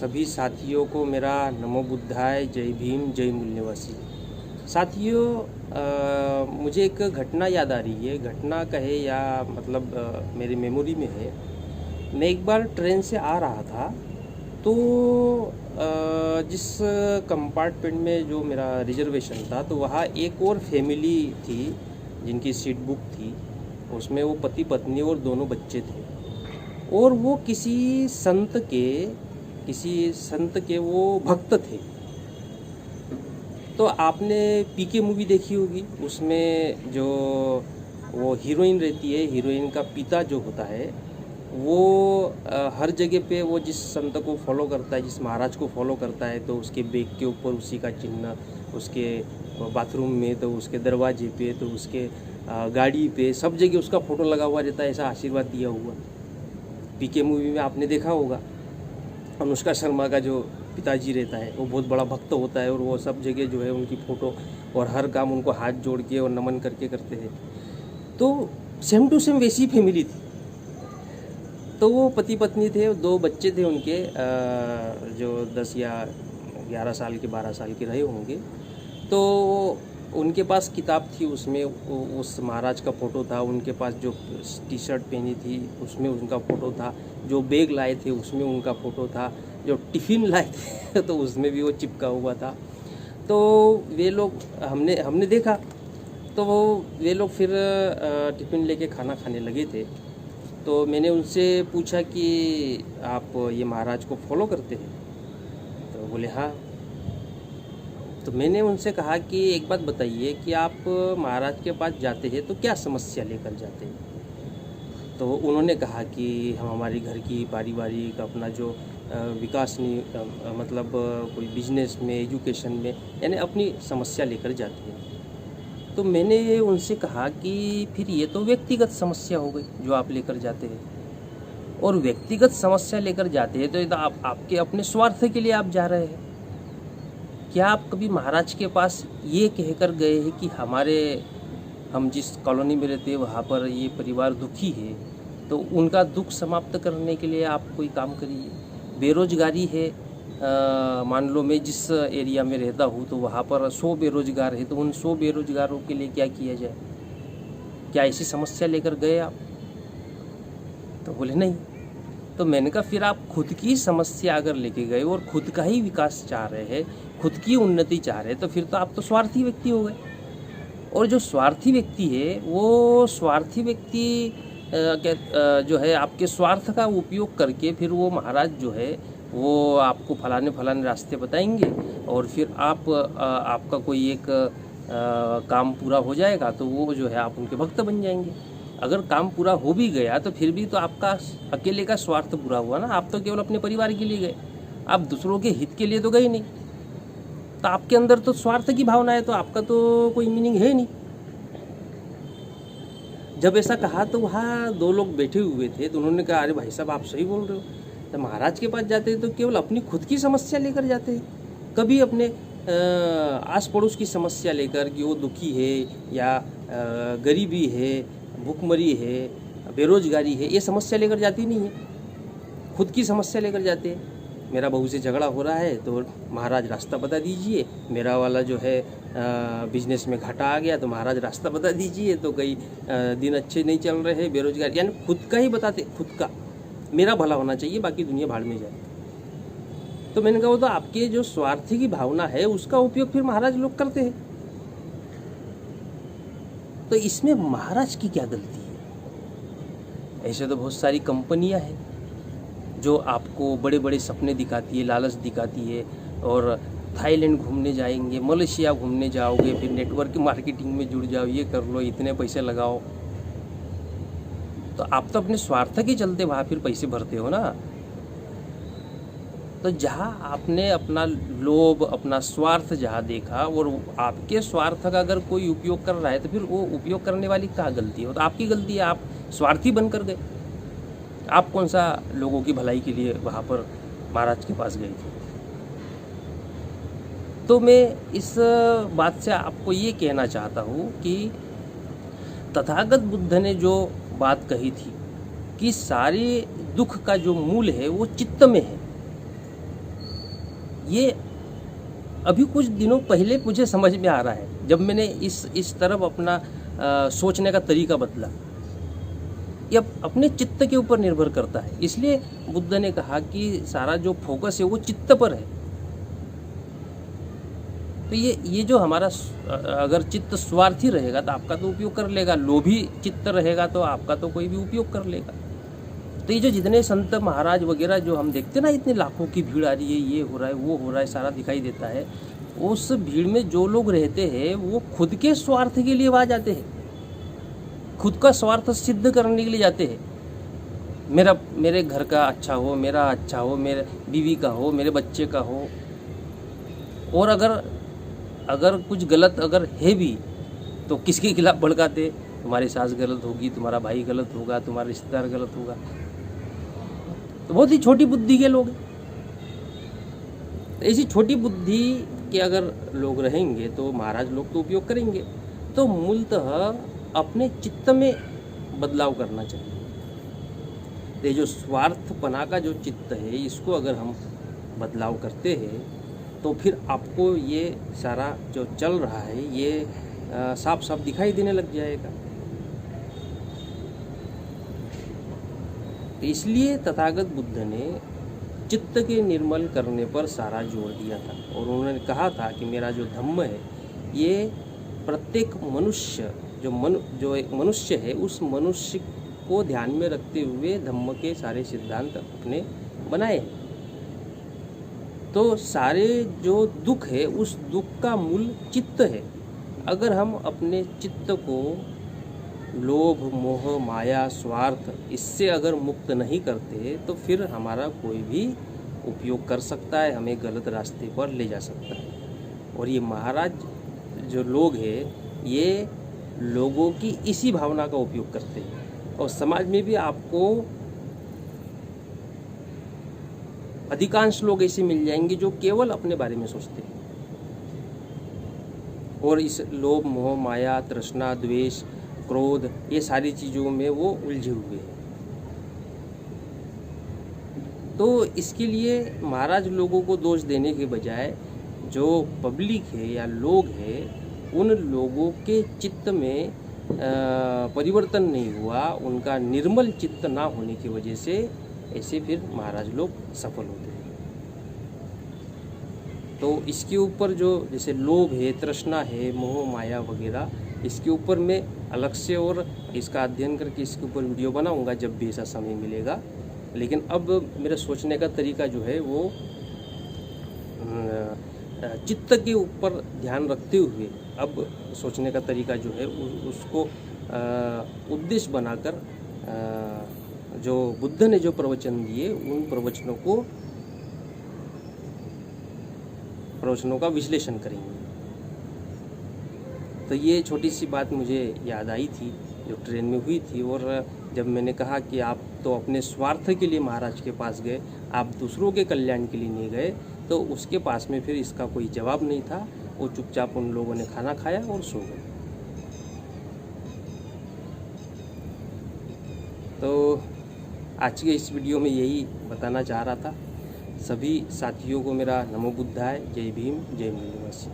सभी साथियों को मेरा नमो बुद्धाय, जय भीम, जय मूल्यवासी। साथियों, मुझे एक घटना याद आ रही है। घटना कहे या मतलब मेरी मेमोरी में है। मैं एक बार ट्रेन से आ रहा था, तो जिस कंपार्टमेंट में जो मेरा रिजर्वेशन था, तो वहाँ एक और फैमिली थी जिनकी सीट बुक थी। उसमें वो पति पत्नी और दोनों बच्चे थे, और वो किसी संत के वो भक्त थे। तो आपने पीके मूवी देखी होगी, उसमें जो वो हीरोइन रहती है, हीरोइन का पिता जो होता है वो हर जगह पे वो जिस संत को फॉलो करता है, जिस महाराज को फॉलो करता है, तो उसके बैग के ऊपर उसी का चिन्ह, उसके बाथरूम में तो उसके दरवाजे पे, तो उसके गाड़ी पे, सब जगह उसका फ़ोटो लगा हुआ रहता है, ऐसा आशीर्वाद दिया हुआ। पीके मूवी में आपने देखा होगा, अनुष्का शर्मा का जो पिताजी रहता है वो बहुत बड़ा भक्त होता है, और वो सब जगह जो है उनकी फ़ोटो और हर काम उनको हाथ जोड़ के और नमन करके करते हैं। तो सेम टू सेम वैसी फैमिली थी। तो वो पति पत्नी थे, दो बच्चे थे उनके, जो 10 या 11 साल के 12 साल के रहे होंगे। तो उनके पास किताब थी, उसमें उस महाराज का फ़ोटो था। उनके पास जो टी शर्ट पहनी थी उसमें उनका फ़ोटो था। जो बैग लाए थे उसमें उनका फ़ोटो था। जो टिफ़िन लाए थे तो उसमें भी वो चिपका हुआ था। तो वे लोग हमने देखा, तो वे लोग फिर टिफ़िन लेके खाना खाने लगे थे। तो मैंने उनसे पूछा कि आप ये महाराज को फॉलो करते हैं? तो बोले हाँ। तो मैंने उनसे कहा कि एक बात बताइए कि आप महाराज के पास जाते हैं तो क्या समस्या लेकर जाते हैं? तो उन्होंने कहा कि हम हमारी घर की पारिवारिक अपना जो विकास नहीं, मतलब कोई बिजनेस में, एजुकेशन में, यानी अपनी समस्या लेकर जाते हैं। तो मैंने उनसे कहा कि फिर ये तो व्यक्तिगत समस्या हो गई जो आप लेकर जाते हैं, और व्यक्तिगत समस्या लेकर जाते हैं तो ये तो आपके अपने स्वार्थ के लिए आप जा रहे हैं। क्या आप कभी महाराज के पास ये कहकर गए हैं कि हम जिस कॉलोनी में रहते हैं वहाँ पर ये परिवार दुखी है, तो उनका दुख समाप्त करने के लिए आप कोई काम करिए? बेरोजगारी है, मान लो मैं जिस एरिया में रहता हूँ तो वहाँ पर 100 बेरोजगार है, तो उन 100 बेरोजगारों के लिए क्या किया जाए? क्या ऐसी समस्या लेकर गए आप? तो बोले नहीं। तो मैंने कहा फिर आप खुद की समस्या अगर लेके गए और खुद का ही विकास चाह रहे हैं, खुद की उन्नति चाह रहे हैं, तो फिर तो आप तो स्वार्थी व्यक्ति हो गए। और जो स्वार्थी व्यक्ति है वो स्वार्थी व्यक्ति जो है आपके स्वार्थ का उपयोग करके फिर वो महाराज जो है वो आपको फलाने रास्ते बताएंगे, और फिर आपका कोई एक काम पूरा हो जाएगा तो वो जो है आप उनके भक्त बन जाएंगे। अगर काम पूरा हो भी गया तो फिर भी तो आपका अकेले का स्वार्थ पूरा हुआ ना। आप तो केवल अपने परिवार के लिए गए, आप दूसरों के हित के लिए तो गए नहीं। तो आपके अंदर तो स्वार्थ की भावना है, तो आपका तो कोई मीनिंग है नहीं। जब ऐसा कहा तो वहाँ 2 लोग बैठे हुए थे, तो उन्होंने कहा अरे भाई साहब आप सही बोल रहे हो। तो महाराज के पास जाते हैं तो केवल अपनी खुद की समस्या लेकर जाते हैं, कभी अपने आस पड़ोस की समस्या लेकर कि वो दुखी है या गरीबी है, भूखमरी है, बेरोजगारी है, ये समस्या लेकर जाती नहीं है। खुद की समस्या लेकर जाते हैं। मेरा बहू से झगड़ा हो रहा है तो महाराज रास्ता बता दीजिए। मेरा वाला जो है बिजनेस में घाटा आ गया तो महाराज रास्ता बता दीजिए। तो कई दिन अच्छे नहीं चल रहे हैं, बेरोजगार, यानी खुद का ही बताते, खुद का, मेरा भला होना चाहिए, बाकी दुनिया भाड़ में जाए। तो मैंने कहा वो तो आपके जो स्वार्थी की भावना है उसका उपयोग फिर महाराज लोग करते हैं। तो इसमें महाराज की क्या गलती है? ऐसे तो बहुत सारी कंपनियां हैं जो आपको बड़े बड़े सपने दिखाती है, लालच दिखाती है, और थाईलैंड घूमने जाएंगे, मलेशिया घूमने जाओगे, फिर नेटवर्क मार्केटिंग में जुड़ जाओ, ये कर लो, इतने पैसे लगाओ। तो आप तो अपने स्वार्थ के चलते वहाँ फिर पैसे भरते हो ना। तो जहाँ आपने अपना लोभ, अपना स्वार्थ जहाँ देखा, और आपके स्वार्थ का अगर कोई उपयोग कर रहा है तो फिर वो उपयोग करने वाली क्या गलती है? वो तो आपकी गलती है, आप स्वार्थी बनकर गए। आप कौन सा लोगों की भलाई के लिए वहाँ पर महाराज के पास गए थे? तो मैं इस बात से आपको ये कहना चाहता हूँ कि तथागत बुद्ध ने जो बात कही थी कि सारे दुख का जो मूल है वो चित्त में है, ये अभी कुछ दिनों पहले मुझे समझ में आ रहा है, जब मैंने इस तरफ अपना सोचने का तरीका बदला। ये अपने चित्त के ऊपर निर्भर करता है। इसलिए बुद्ध ने कहा कि सारा जो फोकस है वो चित्त पर है। तो ये जो हमारा अगर चित्त स्वार्थी रहेगा तो आपका तो उपयोग कर लेगा, लोभी चित्त रहेगा तो आपका तो कोई भी उपयोग कर लेगा। तो ये जो जितने संत महाराज वगैरह जो हम देखते ना, इतने लाखों की भीड़ आ रही है, ये हो रहा है वो हो रहा है, सारा दिखाई देता है। उस भीड़ में जो लोग रहते हैं वो खुद के स्वार्थ के लिए वहाँ जाते हैं, खुद का स्वार्थ सिद्ध करने के लिए जाते हैं। मेरे घर का अच्छा हो, मेरा अच्छा हो, मेरे बीवी का हो, मेरे बच्चे का हो। और अगर कुछ गलत अगर है भी तो किसके खिलाफ भड़काते, तुम्हारी सास गलत होगी, तुम्हारा भाई गलत होगा, तुम्हारा रिश्तेदार गलत होगा। तो बहुत ही छोटी बुद्धि के लोग हैं। तो ऐसी छोटी बुद्धि के अगर लोग रहेंगे तो महाराज लोग तो उपयोग करेंगे। तो मूलतः अपने चित्त में बदलाव करना चाहिए। तो ये जो स्वार्थपना का जो चित्त है, इसको अगर हम बदलाव करते हैं तो फिर आपको ये सारा जो चल रहा है ये साफ साफ दिखाई देने लग जाएगा। इसलिए तथागत बुद्ध ने चित्त के निर्मल करने पर सारा जोर दिया था और उन्होंने कहा था कि मेरा जो धम्म है ये प्रत्येक मनुष्य जो एक मनुष्य है उस मनुष्य को ध्यान में रखते हुए धम्म के सारे सिद्धांत अपने बनाए। तो सारे जो दुख है उस दुख का मूल चित्त है। अगर हम अपने चित्त को लोभ, मोह, माया, स्वार्थ इससे अगर मुक्त नहीं करते तो फिर हमारा कोई भी उपयोग कर सकता है, हमें गलत रास्ते पर ले जा सकता है। और ये महाराज जो लोग हैं ये लोगों की इसी भावना का उपयोग करते हैं। और समाज में भी आपको अधिकांश लोग ऐसे मिल जाएंगे जो केवल अपने बारे में सोचते हैं और इस लोभ, मोह, माया, तृष्णा, द्वेष, क्रोध ये सारी चीज़ों में वो उलझे हुए हैं। तो इसके लिए महाराज लोगों को दोष देने के बजाय जो पब्लिक है या लोग हैं उन लोगों के चित्त में परिवर्तन नहीं हुआ, उनका निर्मल चित्त ना होने की वजह से ऐसे फिर महाराज लोग सफल होते हैं। तो इसके ऊपर जो जैसे लोभ है, तृष्णा है, मोह, माया वगैरह, इसके ऊपर मैं अलग से और इसका अध्ययन करके इसके ऊपर वीडियो बनाऊंगा जब भी ऐसा समय मिलेगा। लेकिन अब मेरा सोचने का तरीका जो है वो चित्त के ऊपर ध्यान रखते हुए अब सोचने का तरीका जो है उसको उद्देश्य बनाकर जो बुद्ध ने जो प्रवचन दिए उन प्रवचनों का विश्लेषण करेंगे। तो ये छोटी सी बात मुझे याद आई थी जो ट्रेन में हुई थी। और जब मैंने कहा कि आप तो अपने स्वार्थ के लिए महाराज के पास गए, आप दूसरों के कल्याण के लिए नहीं गए, तो उसके पास में फिर इसका कोई जवाब नहीं था। वो चुपचाप उन लोगों ने खाना खाया और सो गए। तो आज के इस वीडियो में यही बताना चाह रहा था। सभी साथियों को मेरा नमो बुद्धाय, जय भीम, जय नीलवासी।